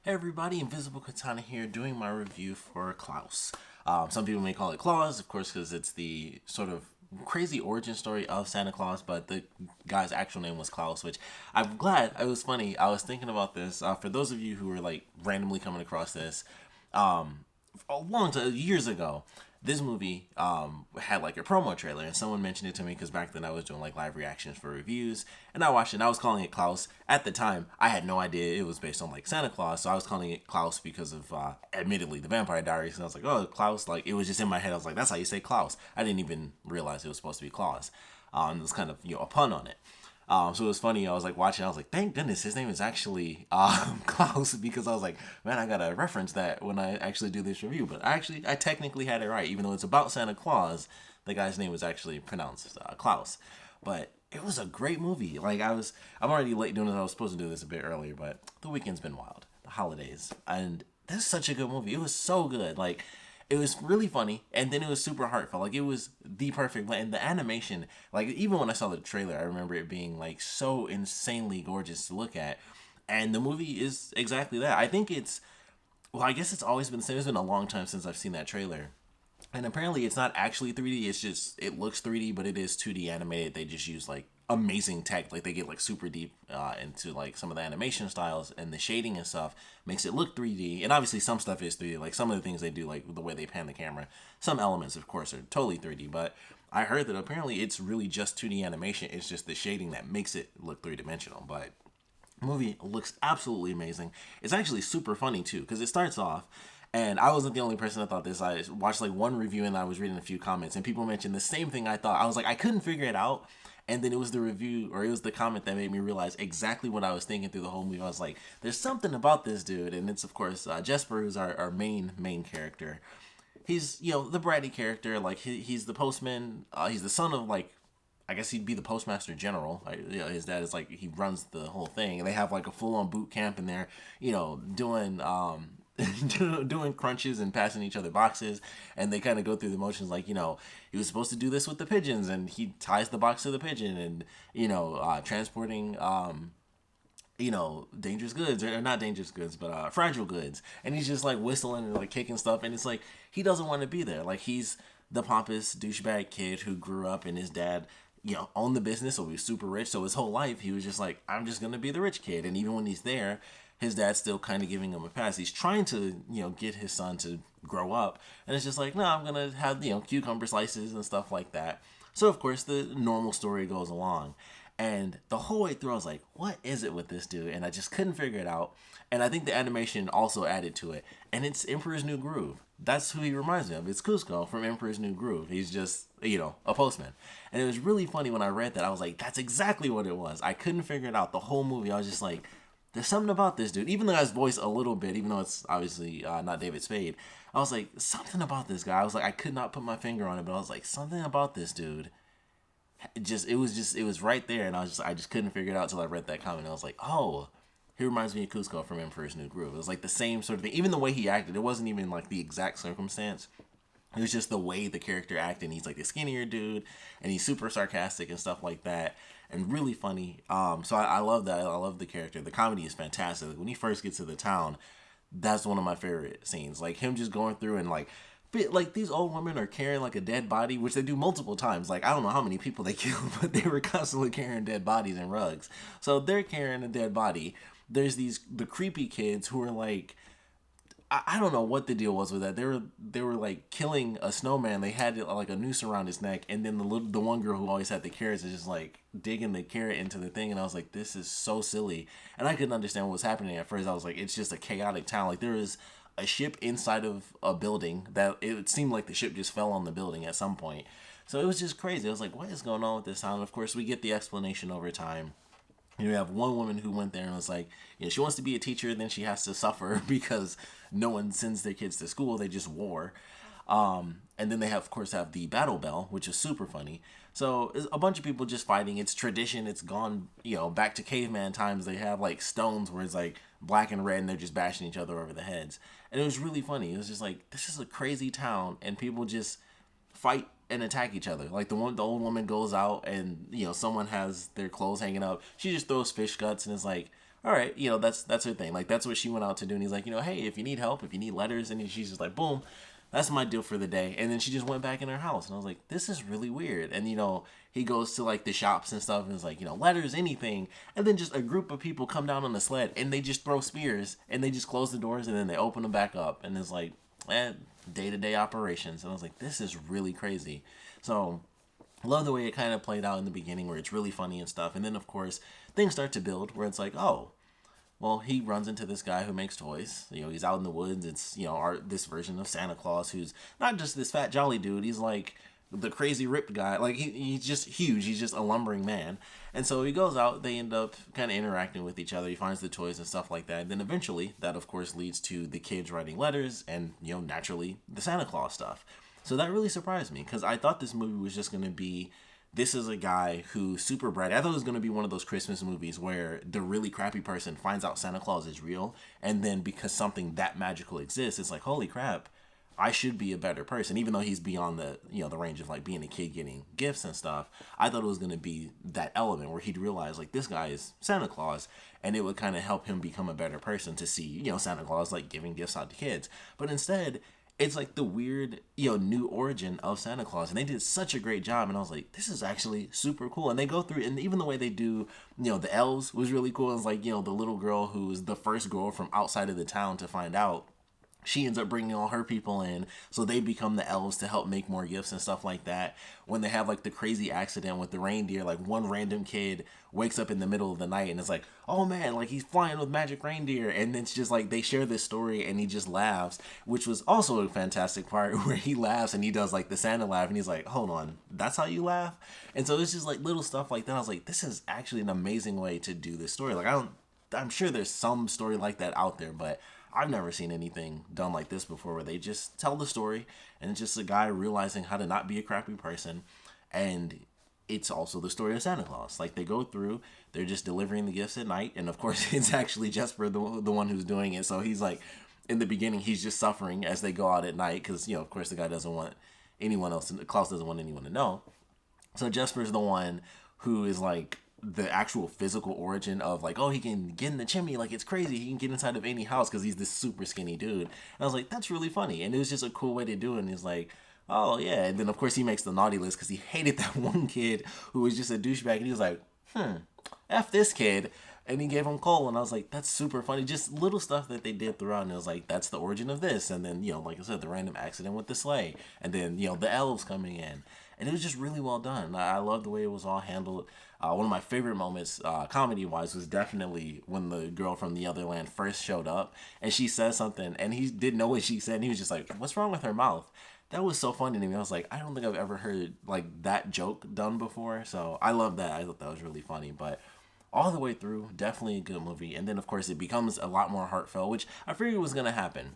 Hey everybody, Invisiblekatana here doing my review for Klaus. Some people may call it Claus, of course, because it's the sort of crazy origin story of Santa Claus, but the guy's actual name was Klaus, which I'm glad. It was funny. I was thinking about this. For those of you who are like randomly coming across this, a long time, years ago, this movie had like a promo trailer, and someone mentioned it to me because back then I was doing like live reactions for reviews, and I watched it. And I was calling it Klaus. At the time, I had no idea it was based on like Santa Claus, so I was calling it Klaus because of, admittedly, the Vampire Diaries. And I was like, oh, Klaus, like it was just in my head. I was like, that's how you say Klaus. I didn't even realize it was supposed to be Claus. It was kind of a pun on it. So it was funny. I was like watching. I was like, thank goodness his name is actually Klaus, because I was like, man, I gotta reference that when I actually do this review. But I technically had it right, even though it's about Santa Claus. The guy's name was actually pronounced Klaus. But it was a great movie. I'm already late doing this. I was supposed to do this a bit earlier, but the weekend's been wild. The holidays, and this is such a good movie. It was so good. Like, it was really funny, and then it was super heartfelt. Like, it was the perfect blend. And the animation, like, even when I saw the trailer, I remember it being like so insanely gorgeous to look at. And the movie is exactly that. I think I guess it's always been the same. It's been a long time since I've seen that trailer. And apparently it's not actually 3D. It's just, it looks 3D, but it is 2D animated. They just use like amazing tech. Like, they get like super deep into like some of the animation styles, and the shading and stuff makes it look 3D. And obviously some stuff is 3D. Like, some of the things they do, like the way they pan the camera, some elements of course are totally 3D. But I heard that apparently it's really just 2D animation. It's just the shading that makes it look three-dimensional. But movie looks absolutely amazing. It's actually super funny too, because it starts off, and I wasn't the only person that thought this. I watched like one review, and I was reading a few comments, and people mentioned the same thing I thought. I was like, I couldn't figure it out. And then it was the review, or it was the comment, that made me realize exactly what I was thinking through the whole movie. I was like, there's something about this dude. And it's, of course, Jesper, who's our main character. He's, the bratty character. Like, he's the postman. He's the son of, like, I guess he'd be the postmaster general. His dad is like, he runs the whole thing, and they have like a full on boot camp in there, doing doing crunches and passing each other boxes, and they kind of go through the motions. Like, he was supposed to do this with the pigeons, and he ties the box to the pigeon, and transporting dangerous goods, or not dangerous goods, but fragile goods. And he's just like whistling and like kicking stuff, and it's like he doesn't want to be there. Like, he's the pompous douchebag kid who grew up, and his dad owned the business, so he was super rich. So his whole life he was just like, I'm just gonna be the rich kid. And even when he's there, his dad's still kind of giving him a pass. He's trying to get his son to grow up, and it's just like, no, I'm gonna have cucumber slices and stuff like that. So of course the normal story goes along. And the whole way through, I was like, what is it with this dude? And I just couldn't figure it out. And I think the animation also added to it. And it's Emperor's New Groove. That's who he reminds me of. It's Cusco from Emperor's New Groove. He's just, a postman. And it was really funny when I read that. I was like, that's exactly what it was. I couldn't figure it out the whole movie. I was just like, there's something about this dude. Even though his voice a little bit, even though it's obviously not David Spade, I was like, something about this guy. I was like, I could not put my finger on it, but I was like, something about this dude. It was right there, and I just couldn't figure it out until I read that comment. I was like, oh, he reminds me of Cusco from Emperor's New Groove. It was like the same sort of thing. Even the way he acted, it wasn't even like the exact circumstance. It was just the way the character acted. And he's like the skinnier dude, and he's super sarcastic and stuff like that, and really funny. So I love that. I love the character. The comedy is fantastic. Like, when he first gets to the town, that's one of my favorite scenes. Like, him just going through and like these old women are carrying like a dead body, which they do multiple times. Like, I don't know how many people they killed, but they were constantly carrying dead bodies and rugs. So they're carrying a dead body. There's the creepy kids who are like, I don't know what the deal was with that. They were like killing a snowman. They had like a noose around his neck, and then the one girl who always had the carrots is just like digging the carrot into the thing. And I was like, this is so silly, and I couldn't understand what was happening at first. I was like, it's just a chaotic town. Like, there is a ship inside of a building that it seemed like the ship just fell on the building at some point. So it was just crazy. I was like, what is going on with this town? And of course, we get the explanation over time. You have one woman who went there and was like, she wants to be a teacher, then she has to suffer because no one sends their kids to school. They just war. And then they of course, have the battle bell, which is super funny. So it's a bunch of people just fighting. It's tradition. It's gone, back to caveman times. They have like stones where it's like black and red, and they're just bashing each other over the heads. And it was really funny. It was just like, this is a crazy town, and people just fight and attack each other. Like, the old woman goes out, and someone has their clothes hanging up. She just throws fish guts and is like, all right, that's her thing. Like that's what she went out to do. And he's like, hey, if you need help, if you need letters, and she's just like, boom, that's my deal for the day. And then she just went back in her house, and I was like, this is really weird. And he goes to like the shops and stuff, and is like, letters, anything. And then just a group of people come down on the sled, and they just throw spears, and they just close the doors, and then they open them back up, and it's like, day-to-day operations. And I was like, this is really crazy. So love the way it kind of played out in the beginning, where it's really funny and stuff. And then of course things start to build, where it's like, oh, well, he runs into this guy who makes toys. He's out in the woods. It's this version of Santa Claus, who's not just this fat jolly dude. He's like the crazy ripped guy. Like he's just huge. He's just a lumbering man. And so he goes out. They end up kind of interacting with each other. He finds the toys and stuff like that. And then eventually, that of course leads to the kids writing letters, and naturally the Santa Claus stuff. So that really surprised me, because I thought this movie was just going to be, this is a guy who's super bright. I thought it was going to be one of those Christmas movies where the really crappy person finds out Santa Claus is real, and then because something that magical exists, it's like, holy crap, I should be a better person. Even though he's beyond the the range of like being a kid getting gifts and stuff, I thought it was going to be that element where he'd realize like this guy is Santa Claus, and it would kind of help him become a better person to see Santa Claus like giving gifts out to kids. But instead, it's like the weird, new origin of Santa Claus. And they did such a great job. And I was like, this is actually super cool. And they go through, and even the way they do, the elves was really cool. It's like, the little girl who's the first girl from outside of the town to find out, she ends up bringing all her people in, so they become the elves to help make more gifts and stuff like that. When they have like the crazy accident with the reindeer, like one random kid wakes up in the middle of the night and it's like, oh man, like he's flying with magic reindeer. And it's just like they share this story, and he just laughs, which was also a fantastic part where he laughs and he does like the Santa laugh, and he's like, hold on, that's how you laugh? And so it's just like little stuff like that. I was like, this is actually an amazing way to do this story. Like I'm sure there's some story like that out there, but I've never seen anything done like this before, where they just tell the story, and it's just a guy realizing how to not be a crappy person. And it's also the story of Santa Claus. Like they go through, they're just delivering the gifts at night. And of course it's actually Jesper, the one who's doing it. So he's like, in the beginning, he's just suffering as they go out at night. Cause of course the guy doesn't want anyone else, Klaus doesn't want anyone to know. So Jesper's the one who is like the actual physical origin of like, oh, he can get in the chimney, like it's crazy, he can get inside of any house because he's this super skinny dude. And I was like, that's really funny, and it was just a cool way to do it. And he's like, oh yeah. And then of course he makes the naughty list because he hated that one kid who was just a douchebag, and he was like, F this kid, and he gave him coal. And I was like, that's super funny. Just little stuff that they did throughout, and it was like, that's the origin of this. And then like I said, the random accident with the sleigh, and then the elves coming in. And it was just really well done. I love the way it was all handled. One of my favorite moments, comedy-wise, was definitely when the girl from the other land first showed up, and she says something, and he didn't know what she said, and he was just like, what's wrong with her mouth? That was so funny to me. I was like, I don't think I've ever heard like that joke done before. So I love that. I thought that was really funny. But all the way through, definitely a good movie. And then, of course, it becomes a lot more heartfelt, which I figured was going to happen,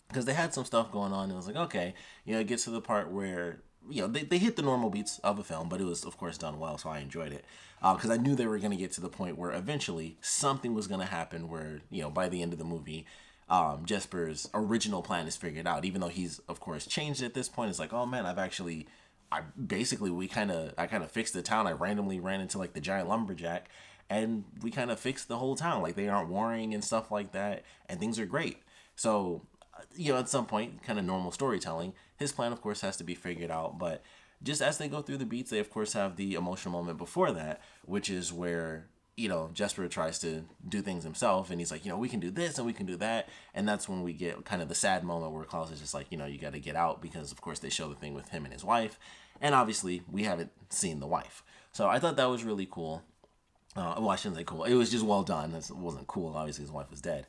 because they had some stuff going on, and it was like, okay, it gets to the part where they hit the normal beats of a film, but it was, of course, done well, so I enjoyed it. Because I knew they were going to get to the point where eventually something was going to happen where, by the end of the movie, Jesper's original plan is figured out, even though he's, of course, changed at this point. It's like, oh man, I kind of fixed the town. I randomly ran into like the giant lumberjack, and we kind of fixed the whole town. Like they aren't warring and stuff like that, and things are great. So, at some point, kind of normal storytelling, his plan, of course, has to be figured out. But just as they go through the beats, they, of course, have the emotional moment before that, which is where, Jesper tries to do things himself, and he's like, we can do this and we can do that. And that's when we get kind of the sad moment where Klaus is just like, you got to get out, because, of course, they show the thing with him and his wife. And obviously, we haven't seen the wife. So I thought that was really cool. Well, I shouldn't say cool. It was just well done. It wasn't cool. Obviously, his wife was dead.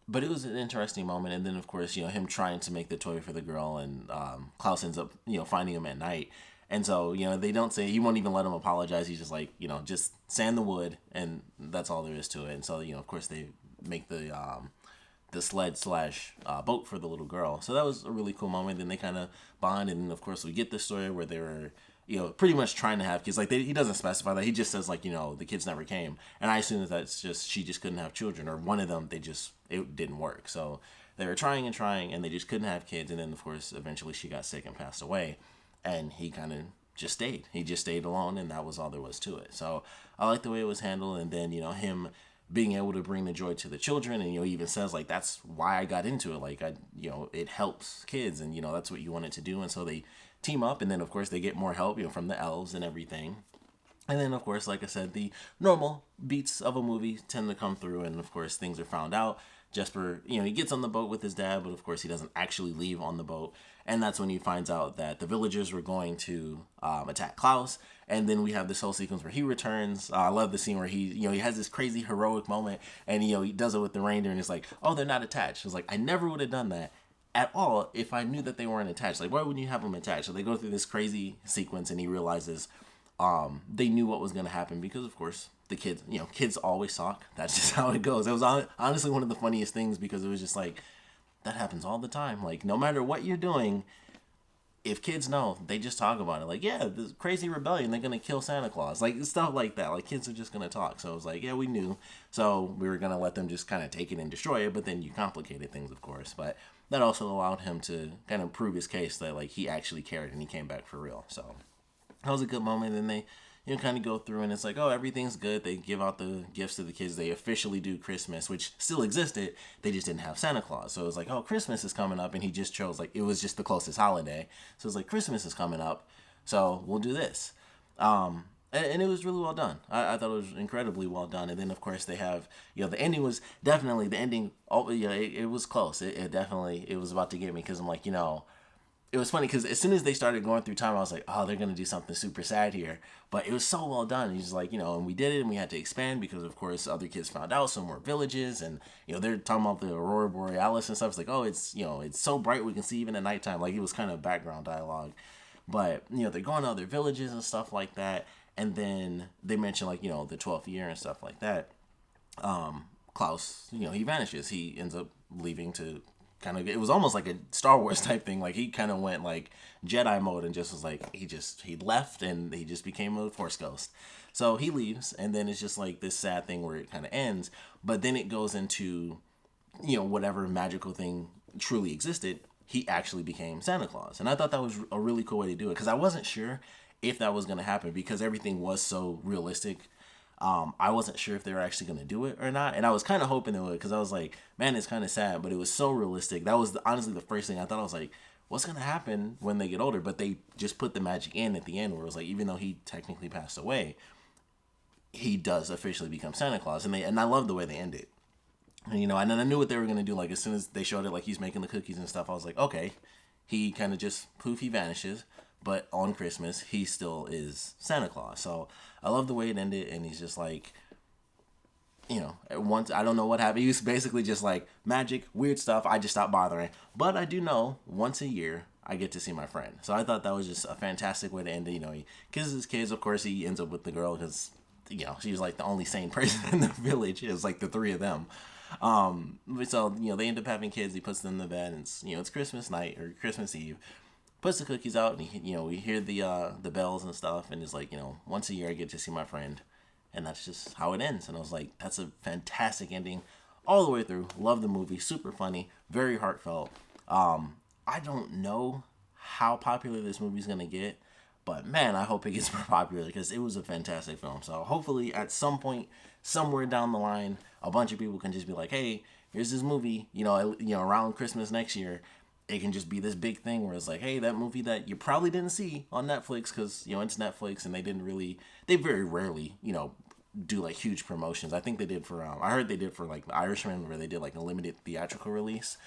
But it was an interesting moment. And then, of course, him trying to make the toy for the girl, and Klaus ends up, finding him at night. And so, they don't say, he won't even let him apologize. He's just like, just sand the wood, and that's all there is to it. And so, of course, they make the sled slash boat for the little girl. So that was a really cool moment. Then they kind of bond, and of course, we get this story where they were, pretty much trying to have kids. Like, he doesn't specify that. He just says, like, the kids never came. And I assume that that's just, she just couldn't have children, or one of them, it didn't work. So they were trying and they just couldn't have kids. And then, of course, eventually she got sick and passed away. And he kind of just stayed. He just stayed alone, and that was all there was to it. So I like the way it was handled. And then, him being able to bring the joy to the children. And, he even says, like, that's why I got into it. Like, it helps kids, and, that's what you wanted to do. And so they team up, and then, of course, they get more help, from the elves and everything. And then, of course, like I said, the normal beats of a movie tend to come through, and, of course, things are found out. Jesper, he gets on the boat with his dad, but, of course, he doesn't actually leave on the boat. And that's when he finds out that the villagers were going to attack Klaus. And then we have this whole sequence where he returns. I love the scene where he has this crazy heroic moment, and, he does it with the reindeer, and it's like, oh, they're not attached. It's like, I never would have done that at all if I knew that they weren't attached. Like, why wouldn't you have them attached? So they go through this crazy sequence, and he realizes they knew what was going to happen because, of course, the kids, kids always talk. That's just how it goes. It was honestly one of the funniest things because it was just like, that happens all the time. Like, no matter what you're doing, if kids know, they just talk about it. Like, yeah, this crazy rebellion, they're going to kill Santa Claus. Like, stuff like that. Like, kids are just going to talk. So it was like, yeah, we knew. So we were going to let them just kind of take it and destroy it. But then you complicated things, of course. But that also allowed him to kind of prove his case that, like, he actually cared and he came back for real. So that was a good moment. And they, kind of go through, and it's like, oh, everything's good. They give out the gifts to the kids. They officially do Christmas, which still existed. They just didn't have Santa Claus. So it was like, oh, Christmas is coming up, and he just chose, like, it was just the closest holiday. So it's like, Christmas is coming up, so we'll do this. And it was really well done. I thought it was incredibly well done. And then, of course, they have, the ending was definitely, the ending, it was close. It definitely, it was about to get me, because I'm like, it was funny because as soon as they started going through time, I was like, oh, they're going to do something super sad here. But it was so well done. He's like, and we did it, and we had to expand because, of course, other kids found out some more villages, and, they're talking about the Aurora Borealis and stuff. It's like, oh, it's, it's so bright we can see even at nighttime. Like, it was kind of background dialogue. But, they're going to other villages and stuff like that. And then they mention, like, the 12th year and stuff like that. Klaus, he vanishes. He ends up leaving to kind of, it was almost like a Star Wars type thing. Like, he kind of went like Jedi mode and just was like, he left and he just became a Force ghost. So he leaves, and then it's just like this sad thing where it kind of ends. But then it goes into, whatever magical thing truly existed, he actually became Santa Claus. And I thought that was a really cool way to do it, because I wasn't sure if that was going to happen because everything was so realistic. I wasn't sure if they were actually going to do it or not. And I was kind of hoping they would, because I was like, man, it's kind of sad, but it was so realistic. That was honestly the first thing I thought. I was like, what's going to happen when they get older? But they just put the magic in at the end where it was like, even though he technically passed away, he does officially become Santa Claus. And I love the way they end it. And, and then I knew what they were going to do. Like, as soon as they showed it, like, he's making the cookies and stuff, I was like, okay, he kind of just, poof, he vanishes. But on Christmas, he still is Santa Claus. So I love the way it ended. And he's just like, once, I don't know what happened. He was basically just like, magic, weird stuff. I just stopped bothering. But I do know once a year, I get to see my friend. So I thought that was just a fantastic way to end it. He kisses his kids. Of course, he ends up with the girl because, she was like the only sane person in the village. It was like the three of them. So, they end up having kids. He puts them in the bed, and it's Christmas night or Christmas Eve. Puts the cookies out, and we hear the bells and stuff, and it's like, once a year I get to see my friend, and that's just how it ends. And I was like, that's a fantastic ending all the way through. Love the movie, super funny, very heartfelt. I don't know how popular this movie's gonna get, but man, I hope it gets more popular because it was a fantastic film. So hopefully at some point, somewhere down the line, a bunch of people can just be like, hey, here's this movie, around Christmas next year. It can just be this big thing where it's like, hey, that movie that you probably didn't see on Netflix because, it's Netflix, and they very rarely, do like huge promotions. I think they did for, I heard they did for like The Irishman, where they did like a limited theatrical release.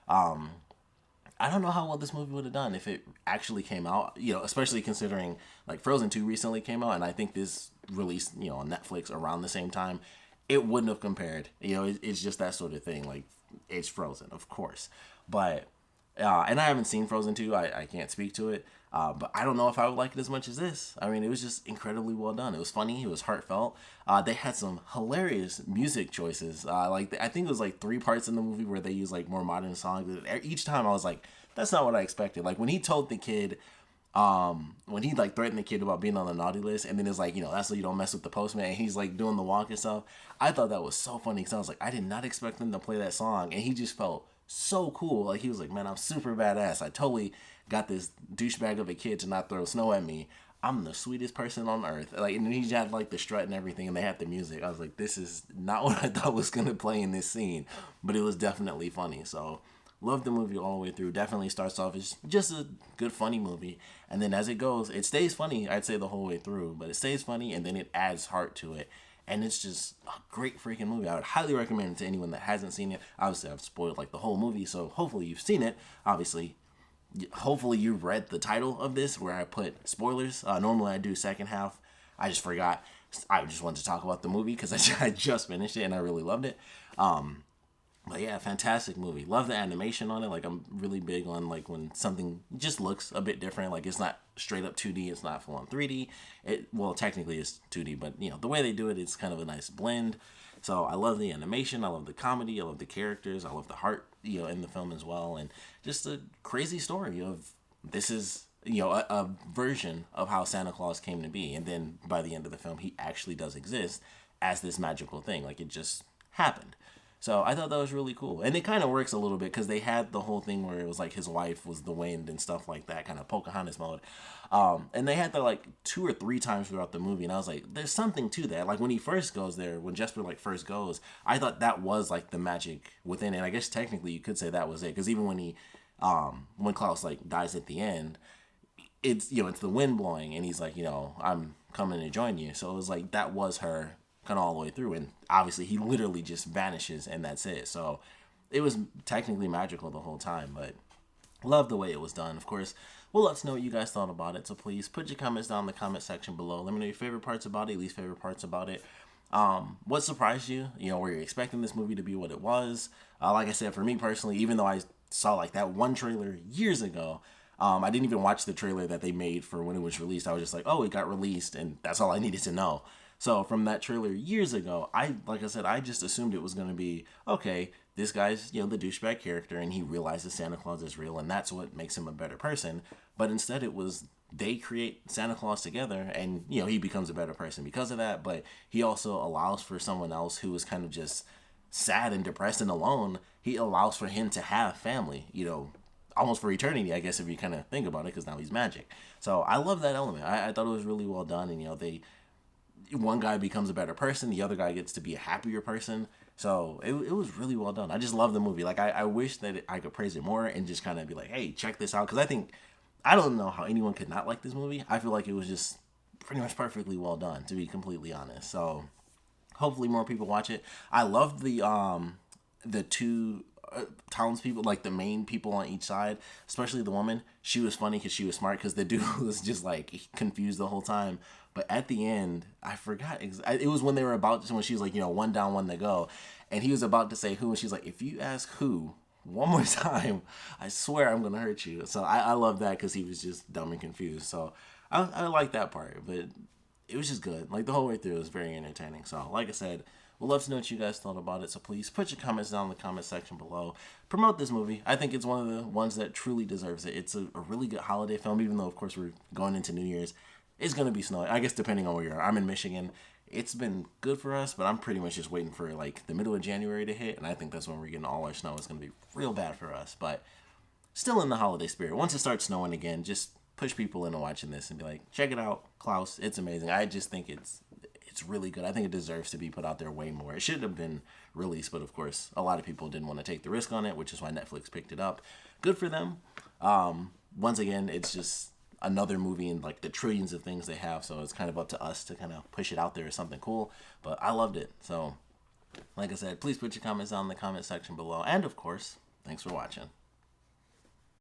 I don't know how well this movie would have done if it actually came out, especially considering like Frozen 2 recently came out, and I think this released, on Netflix around the same time. It wouldn't have compared. It's just that sort of thing. Like, it's Frozen, of course. But, and I haven't seen Frozen 2. I can't speak to it. But I don't know if I would like it as much as this. I mean, it was just incredibly well done. It was funny. It was heartfelt. They had some hilarious music choices. I think it was like 3 parts in the movie where they used like more modern songs. Each time I was like, that's not what I expected. Like when he told the kid, when he like threatened the kid about being on the naughty list, and then it's like, that's so you don't mess with the postman, and he's like doing the walk and stuff. I thought that was so funny because I was like, I did not expect them to play that song, and he just felt so cool. Like he was like, man, I'm super badass. I totally got this douchebag of a kid to not throw snow at me. I'm the sweetest person on earth. Like, and he had like the strut and everything, and they had the music. I was like, this is not what I thought was gonna play in this scene, but it was definitely funny. So, love the movie all the way through. Definitely starts off as just a good, funny movie, and then as it goes, it stays funny. I'd say the whole way through, but it stays funny, and then it adds heart to it. And it's just a great freaking movie. I would highly recommend it to anyone that hasn't seen it. Obviously, I've spoiled like the whole movie, so hopefully you've seen it. Obviously, hopefully you read the title of this where I put spoilers. Normally I do second half. I just forgot. I just wanted to talk about the movie because I just finished it and I really loved it. But yeah, fantastic movie. Love the animation on it. Like, I'm really big on like when something just looks a bit different. Like, it's not straight up 2D. It's not full on 3D. Well, technically it's 2D, but you know the way they do it, it's kind of a nice blend. So I love the animation. I love the comedy. I love the characters. I love the heart, in the film as well, and just a crazy story of this is a version of how Santa Claus came to be, and then by the end of the film, he actually does exist as this magical thing. Like, it just happened. So I thought that was really cool. And it kind of works a little bit because they had the whole thing where it was like his wife was the wind and stuff like that, kind of Pocahontas mode. And they had that like 2 or 3 times throughout the movie. And I was like, there's something to that. Like when he first goes there, when Jesper like first goes, I thought that was like the magic within it. I guess technically you could say that was it. Because even when Klaus like dies at the end, it's, it's the wind blowing and he's like, I'm coming to join you. So it was like, that was her kind of all the way through, and obviously he literally just vanishes and that's it. So it was technically magical the whole time, but love the way it was done. Of course, we'll let us know what you guys thought about it, so please put your comments down in the comment section below. Let me know your favorite parts about it, least favorite parts about it. What surprised you? Were you expecting this movie to be what it was? Like I said, for me personally, even though I saw like that one trailer years ago, I didn't even watch the trailer that they made for when it was released. I was just like, oh, it got released, and that's all I needed to know. So from that trailer years ago, like I said, I just assumed it was going to be, okay, this guy's, the douchebag character, and he realizes Santa Claus is real, and that's what makes him a better person. But instead it was, they create Santa Claus together, and, he becomes a better person because of that. But he also allows for someone else who is kind of just sad and depressed and alone. He allows for him to have family, almost for eternity, I guess, if you kind of think about it, because now he's magic. So I love that element. I thought it was really well done, and, one guy becomes a better person, the other guy gets to be a happier person. So it was really well done. I just love the movie. Like, I wish that I could praise it more and just kind of be like, hey, check this out. Because I don't know how anyone could not like this movie. I feel like it was just pretty much perfectly well done, to be completely honest. So hopefully more people watch it. I love the 2 townspeople, like the main people on each side, especially the woman. She was funny because she was smart, because the dude was just like confused the whole time. But at the end, I forgot. It was when they were about to, when she was like, 1 down, 1 to go. And he was about to say who. And she's like, if you ask who one more time, I swear I'm going to hurt you. So I love that because he was just dumb and confused. So I like that part. But it was just good. Like, the whole way through, it was very entertaining. So like I said, we'd love to know what you guys thought about it. So please put your comments down in the comment section below. Promote this movie. I think it's one of the ones that truly deserves it. It's a really good holiday film, even though, of course, we're going into New Year's. It's going to be snowing, I guess, depending on where you are. I'm in Michigan. It's been good for us, but I'm pretty much just waiting for, like, the middle of January to hit, and I think that's when we're getting all our snow. It's going to be real bad for us, but still in the holiday spirit. Once it starts snowing again, just push people into watching this and be like, check it out, Klaus. It's amazing. I just think it's really good. I think it deserves to be put out there way more. It should have been released, but, of course, a lot of people didn't want to take the risk on it, which is why Netflix picked it up. Good for them. Once again, it's just another movie in like the trillions of things they have, so it's kind of up to us to kind of push it out there as something cool. But I loved it. So like I said, please put your comments down in the comment section below, and of course, thanks for watching.